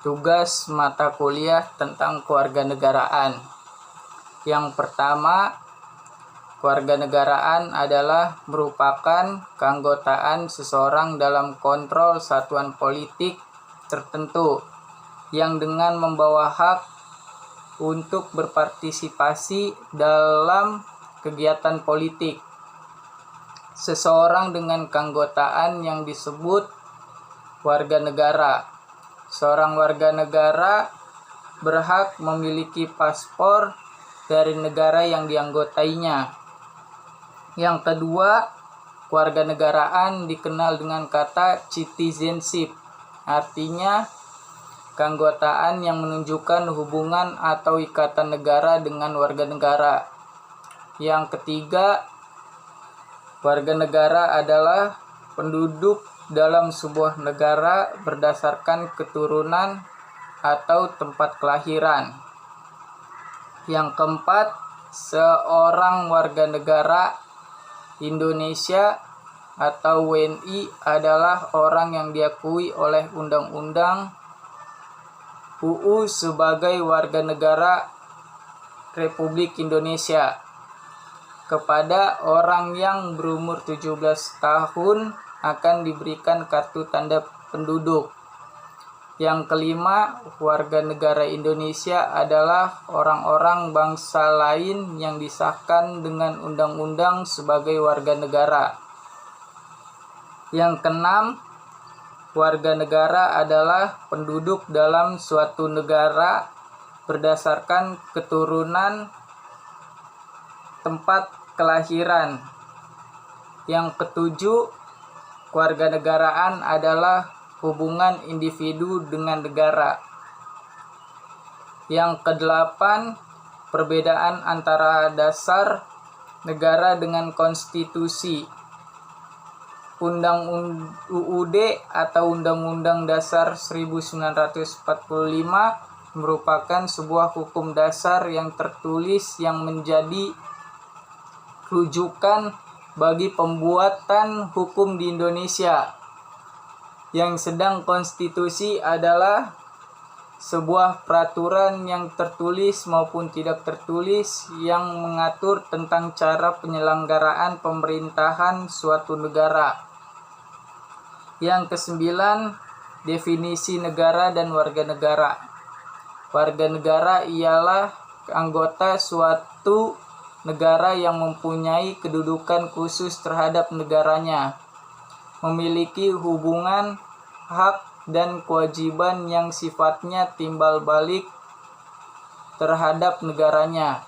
tugas mata kuliah tentang kewarganegaraan. Yang pertama, kewarganegaraan adalah merupakan keanggotaan seseorang dalam kontrol satuan politik tertentu yang dengan membawa hak untuk berpartisipasi dalam kegiatan politik seseorang dengan keanggotaan yang disebut warga negara. Seorang warga negara berhak memiliki paspor dari negara yang dianggotainya. Yang kedua, kewarganegaraan dikenal dengan kata citizenship, artinya keanggotaan yang menunjukkan hubungan atau ikatan negara dengan warga negara. Yang ketiga, warga negara adalah penduduk dalam sebuah negara berdasarkan keturunan atau tempat kelahiran. Yang keempat, seorang warga negara Indonesia atau WNI adalah orang yang diakui oleh Undang-Undang UU sebagai warga negara Republik Indonesia. Kepada orang yang berumur 17 tahun akan diberikan kartu tanda penduduk. Yang kelima, warga negara Indonesia adalah orang-orang bangsa lain yang disahkan dengan undang-undang sebagai warga negara. Yang keenam, warga negara adalah penduduk dalam suatu negara berdasarkan keturunan tempat kelahiran. Yang ketujuh, kewarganegaraan adalah hubungan individu dengan negara. Yang kedelapan, perbedaan antara dasar negara dengan konstitusi. UUD atau Undang-Undang Dasar 1945 merupakan sebuah hukum dasar yang tertulis yang menjadi rujukan bagi pembuatan hukum di Indonesia. Yang sedang konstitusi adalah sebuah peraturan yang tertulis maupun tidak tertulis yang mengatur tentang cara penyelenggaraan pemerintahan suatu negara. Yang kesembilan, definisi negara dan warga negara. Warga negara ialah anggota suatu negara yang mempunyai kedudukan khusus terhadap negaranya, memiliki hubungan, hak, dan kewajiban yang sifatnya timbal balik terhadap negaranya.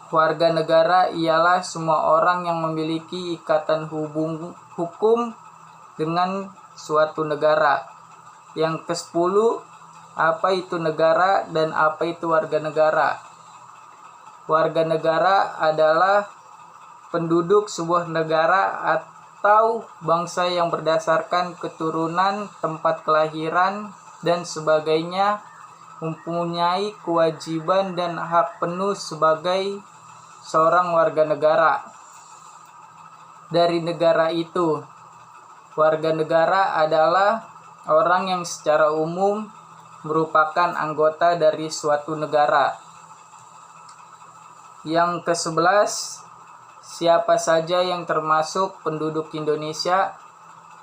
Warga negara ialah semua orang yang memiliki ikatan hukum dengan suatu negara. Yang ke-10, apa itu negara dan apa itu warga negara? Warga negara adalah penduduk sebuah negara atau bangsa yang berdasarkan keturunan, tempat kelahiran, dan sebagainya mempunyai kewajiban dan hak penuh sebagai seorang warga negara dari negara itu. Warga negara adalah orang yang secara umum merupakan anggota dari suatu negara. Yang ke-11, siapa saja yang termasuk penduduk Indonesia?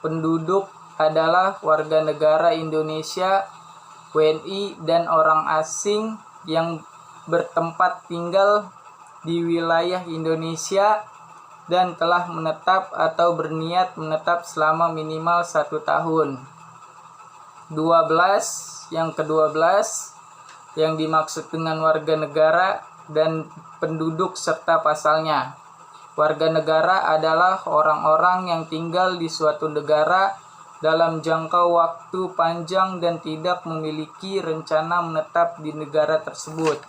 Penduduk adalah warga negara Indonesia, WNI, dan orang asing yang bertempat tinggal di wilayah Indonesia dan telah menetap atau berniat menetap selama minimal 1 tahun. 12, yang ke-12, yang dimaksud dengan warga negara dan penduduk serta pasalnya. Warga negara adalah orang-orang yang tinggal di suatu negara dalam jangka waktu panjang dan tidak memiliki rencana menetap di negara tersebut.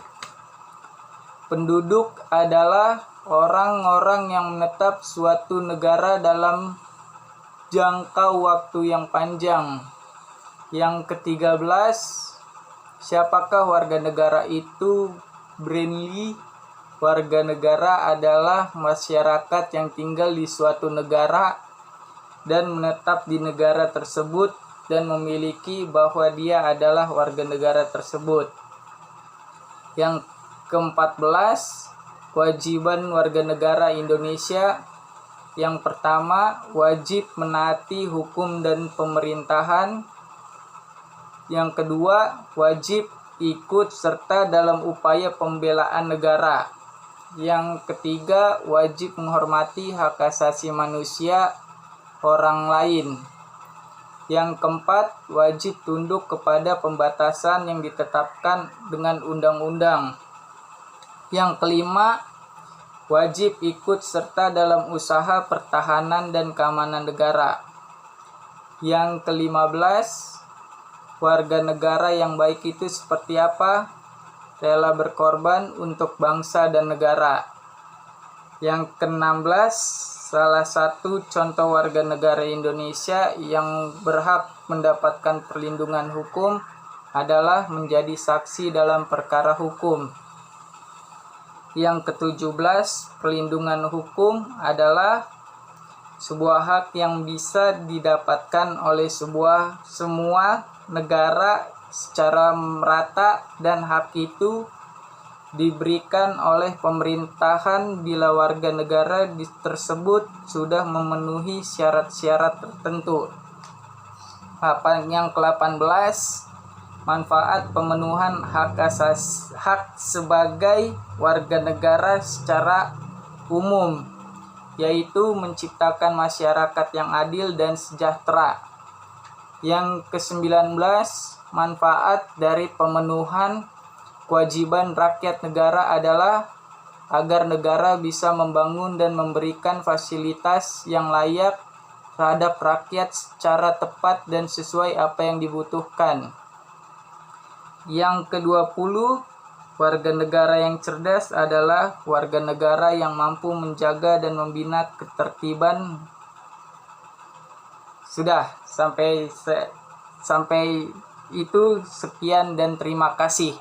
Penduduk adalah orang-orang yang menetap suatu negara dalam jangka waktu yang panjang. Yang ke-13, siapakah warga negara itu? Brandly, warga negara adalah masyarakat yang tinggal di suatu negara dan menetap di negara tersebut dan memiliki bahwa dia adalah warga negara tersebut. Yang ke-14, kewajiban warga negara Indonesia. Yang pertama, wajib menaati hukum dan pemerintahan. Yang kedua, wajib ikut serta dalam upaya pembelaan negara. Yang ketiga, wajib menghormati hak asasi manusia orang lain. Yang keempat, wajib tunduk kepada pembatasan yang ditetapkan dengan undang-undang. Yang kelima, wajib ikut serta dalam usaha pertahanan dan keamanan negara. Yang ke-15, warga negara yang baik itu seperti apa? Rela berkorban untuk bangsa dan negara. Yang ke-16, salah satu contoh warga negara Indonesia yang berhak mendapatkan perlindungan hukum adalah menjadi saksi dalam perkara hukum. Yang ke-17, perlindungan hukum adalah sebuah hak yang bisa didapatkan oleh semua negara secara merata, dan hak itu diberikan oleh pemerintahan bila warga negara tersebut sudah memenuhi syarat-syarat tertentu. Yang ke-18, manfaat pemenuhan hak sebagai warga negara secara umum, yaitu menciptakan masyarakat yang adil dan sejahtera. Yang ke-19, manfaat dari pemenuhan kewajiban rakyat negara adalah agar negara bisa membangun dan memberikan fasilitas yang layak terhadap rakyat secara tepat dan sesuai apa yang dibutuhkan. Yang ke-20, warga negara yang cerdas adalah warga negara yang mampu menjaga dan membina ketertiban. Sudah, sampai itu sekian dan terima kasih.